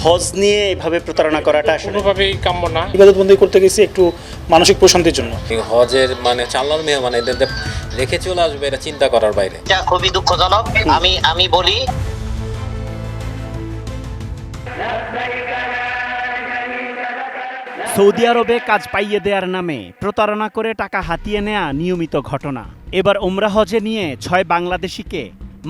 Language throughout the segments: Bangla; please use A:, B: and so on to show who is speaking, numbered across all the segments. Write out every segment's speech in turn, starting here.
A: হজ নিয়ে এভাবে প্রতারণা করাটা আসলে
B: কোনোভাবেই কাম্য না।
C: ইবাদতবন্দি করতে গেছি একটু মানসিক প্রশান্তির জন্য।
D: হজের মানে আল্লাহর মেহমান এদের রেখে চলে আসবে, এটা চিন্তা করার বাইরে।
E: এটা খুবই দুঃখজনক। আমি বলি
F: সৌদি আরবে কাজ পাইয়ে দেওয়ার নামে প্রতারণা করে টাকা হাতিয়ে নেয়া নিয়মিত ঘটনা। এবার ওমরা হজে নিয়ে 6 বাংলাদেশিকে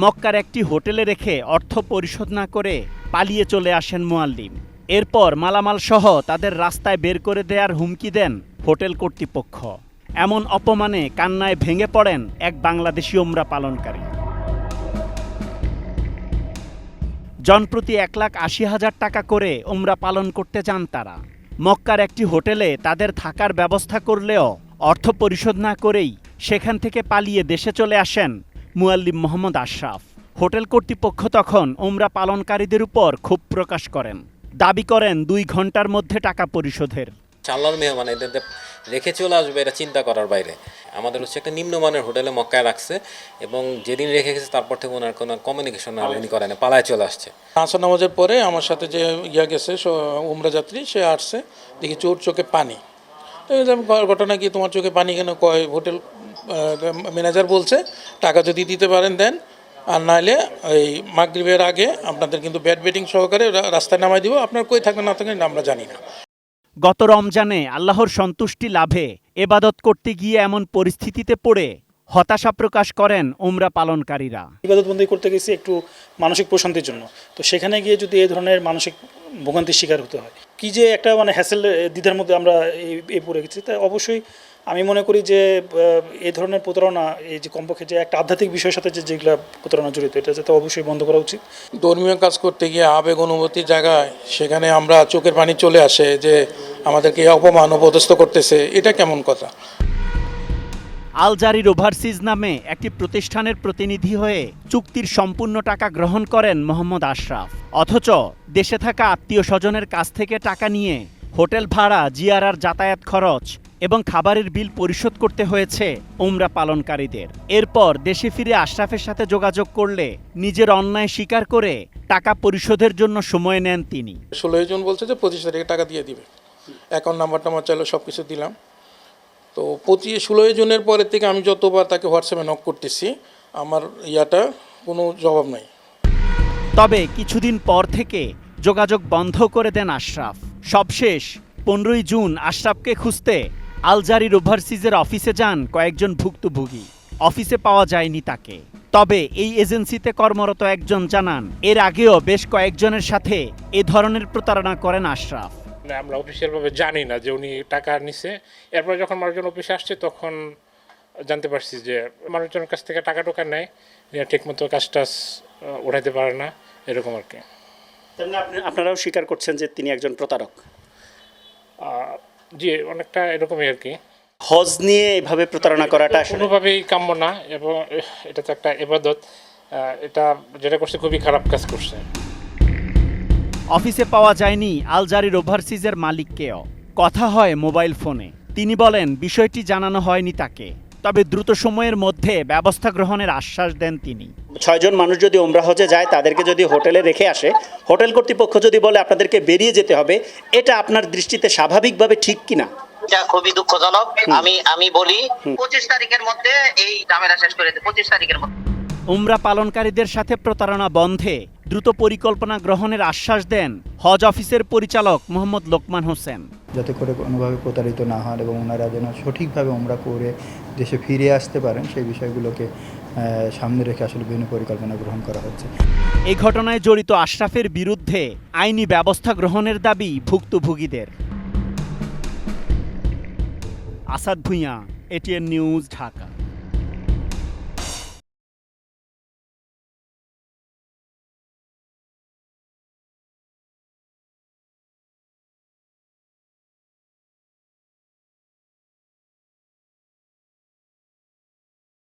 F: মক্কার একটি হোটেলে রেখে অর্থ পরিশোধ না করে পালিয়ে চলে আসেন মুয়াল্লিম। এরপর মালামাল সহ তাদের রাস্তায় বের করে দেওয়ার হুমকি দেন হোটেল কর্তৃপক্ষ। এমন অপমানে কান্নায় ভেঙে পড়েন এক বাংলাদেশি ওমরা পালনকারী। জনপ্রতি 1,80,000 টাকা করে ওমরা পালন করতে যান তারা। মক্কার একটি হোটেলে তাদের থাকার ব্যবস্থা করলেও অর্থ পরিশোধ না করেই সেখান থেকে পালিয়ে দেশে চলে আসেন মুয়াল্লিম মোহাম্মদ আশরাফ। হোটেল কর্তৃপক্ষ তখন ওমরা পালনকারীদের উপর ক্ষোভ প্রকাশ করেন, দাবি করেন 2 ঘন্টার মধ্যে টাকা পরিশোধের।
D: আল্লাহর মেহমান এদের রেখে চলে আসবে, এটা চিন্তা করার বাইরে। আমাদের একটা নিম্নমানের হোটেলে মক্কায় রাখছে এবং যেদিন রেখে গেছে তারপর থেকে ওনার কোনো কমিউনিকেশন উনি করেন, পালায় চলে আসছে।
C: আসর নামাজের পরে আমার সাথে যে গেছে উমরা যাত্রী, সে আসছে, দেখি চোর চোখে পানি। তো ঘটনা কি, তোমার চোখে পানি কেন? কয় হোটেল ম্যানেজার বলছে টাকা যদি দিতে পারেন দেন, আর নাহলে এই মাগরিবের আগে আপনাদের কিন্তু ব্যাড বেটিং সহকারে রাস্তায় নামাই দিব, আপনার কই থাকবেন না থাকবেন আমরা জানি না।
F: গত রমজানে আল্লাহর সন্তুষ্টি লাভে এবাদত করতে গিয়ে এমন পরিস্থিতিতে পড়ে হতাশা প্রকাশ করেন ওমরা পালনকারীরা।
C: ইবাদতবন্দি করতে গেছি একটু মানসিক প্রশান্তির জন্য, তো সেখানে গিয়ে যদি এই ধরনের মানসিক ভোগান্তির শিকার হতে হয়, কি যে একটা হ্যাসেল দ্বিধার মধ্যে আমরা এই পড়ে গেছি। তাই অবশ্যই আমি মনে করি যে এই ধরনের প্রতারণা, এই যে কমপক্ষে যে একটা আধ্যাত্মিক বিষয়ের সাথে যেগুলো প্রতারণা জড়িত, এটা যাতে অবশ্যই বন্ধ করা উচিত। ধর্মীয় কাজ করতে গিয়ে আবেগ অনুভূতির জায়গায় সেখানে আমরা চোখের পানি চলে আসে যে আমাদেরকে অপমান অপদস্থ করতেছে, এটা কেমন কথা?
F: আল জারির ওভারসিজ নামে একটি প্রতিষ্ঠানের প্রতিনিধি হয়ে চুক্তির সম্পূর্ণ টাকা গ্রহণ করেন মোহাম্মদ আশরাফ। অথচ দেশে থাকা আত্মীয় স্বজনের কাছ থেকে টাকা নিয়ে হোটেল ভাড়া, জিয়ারার যাতায়াত খরচ এবং খাবারের বিল পরিশোধ করতে হয়েছে ওমরা পালনকারীদের। এরপর দেশে ফিরে আশরাফের সাথে যোগাযোগ করলে নিজের অন্যায় স্বীকার করে টাকা পরিশোধের জন্য সময় নেন তিনি।
C: 16 জন বলছে যে 25 তারিখে টাকা দিয়ে দিবে, অ্যাকাউন্ট নাম্বারটা আমার চাইলো, সব কিছু দিলাম। তো 16 জনের পরের থেকে আমি যতবার তাকে হোয়াটসঅ্যাপে নক করতেছি, আমার কোনো জবাব নাই।
F: তবে কিছুদিন পর থেকে যোগাযোগ বন্ধ করে দেন আশরাফ। সবশেষ 15 জুন আশরাফকে খুঁজতে আল জারির ওভারসিজের অফিসে যান কয়েকজন ভুক্তভোগী। অফিসে পাওয়া যায়নি তাকে। তবে এই এজেন্সিতে কর্মরত একজন জানান, এর আগেও বেশ কয়েকজনের সাথে এ ধরনের প্রতারণা করেন আশরাফ।
B: আমরা অফিসিয়ালভাবে জানি না যে উনি টাকা নিছে। এরপরে যখন মানুষজন অফিসে আসছে তখন জানতে পারছি যে মানুষজনের কাছ থেকে টাকা টোকা নেয়, ঠিকমতো কাজ টাজ উঠাইতে পারে না, এরকম আর কি।
A: আপনারাও স্বীকার করছেন যে তিনি একজন প্রতারক?
B: জি, অনেকটা এরকমই আর কি।
A: হজ নিয়ে এভাবে প্রতারণা করাটা আসলে
B: কোনোভাবেই কাম্য না, এবং এটা তো একটা ইবাদত। এটা যেটা করছে খুবই খারাপ কাজ করছে।
F: অফিসে পাওয়া যায়নি আল জারির ওভারসিজের মালিককেও। কথা হয় মোবাইল ফোনে। তিনি বলেন বিষয়টি জানানো হয়নি তাকে, তবে দ্রুত সময়ের মধ্যে ব্যবস্থা গ্রহণের আশ্বাস দেন তিনি।
A: 6 জন মানুষ যদি ওমরা হজে যায়, তাদেরকে যদি হোটেলে রেখে আসে, হোটেল কর্তৃপক্ষ যদি বলে আপনাদেরকে বেরিয়ে যেতে হবে, এটা আপনার দৃষ্টিতে স্বাভাবিকভাবে ঠিক কিনা?
E: এটা খুবই দুঃখজনক। আমি বলি 25 তারিখের মধ্যে এই ঝামেলা শেষ করে দিই, 25 তারিখের মধ্যে।
F: উমরা পালনকারীদের সাথে প্রতারণা বন্ধে দ্রুত পরিকল্পনা গ্রহণের আশ্বাস দেন হজ অফিসের পরিচালক মোহাম্মদ লোকমান হোসেন।
G: যাতে করে কোনোভাবে প্রতারিত না হন এবং ওনারা যেন সঠিকভাবে ওমরা করে দেশে ফিরে আসতে পারেন, সেই বিষয়গুলোকে সামনে রেখে আসলে বিভিন্ন পরিকল্পনা গ্রহণ করা হচ্ছে।
F: এই ঘটনায় জড়িত আশরাফের বিরুদ্ধে আইনি ব্যবস্থা গ্রহণের দাবি ভুক্তভোগীদের। Asad Bhuiyan, ATN news, Dhaka.